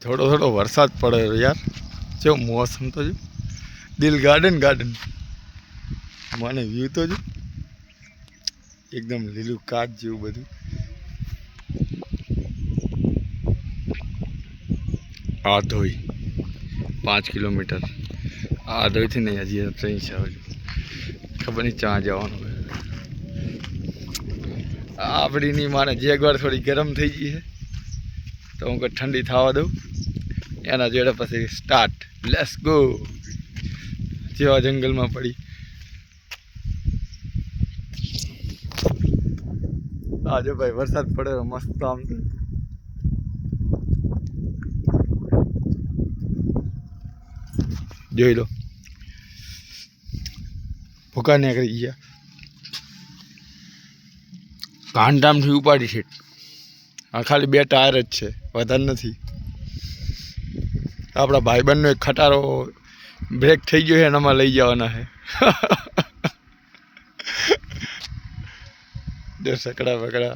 થોડો થોડો વરસાદ પડે યાર, જો મોસમ તો જો દિલ ગાર્ડન ગાર્ડન, મને વ્યૂ તો જો એકદમ લીલું કાચ જેવું બધું. આ ધોઈ 5 કિલોમીટર આ ધોઈથી નહીં, હજી ટ્રેન છે, ખબર નહીં ચા જવાનું. આપણીની માને જેગવાર થોડી ગરમ થઈ ગઈ છે તો હું કંઈ ઠંડી થવા દઉં, એના જોડે પછી સ્ટાર્ટ, લેટ્સ ગો. જેવા જંગલમાં પડી આજે ભાઈ વરસાદ પડે મસ્ત, આમ જોઈ લો ભૂકા નીકળી ગયા, કાંડામથી ઉપાડી છે. આ ખાલી 2 ટાયર જ છે, વધારે નથી. આપણા ભાઈબંધનો એક ખટારો બ્રેક થઈ ગયો છે, એનામાં લઈ જવાના છે. જો સકડા બકડા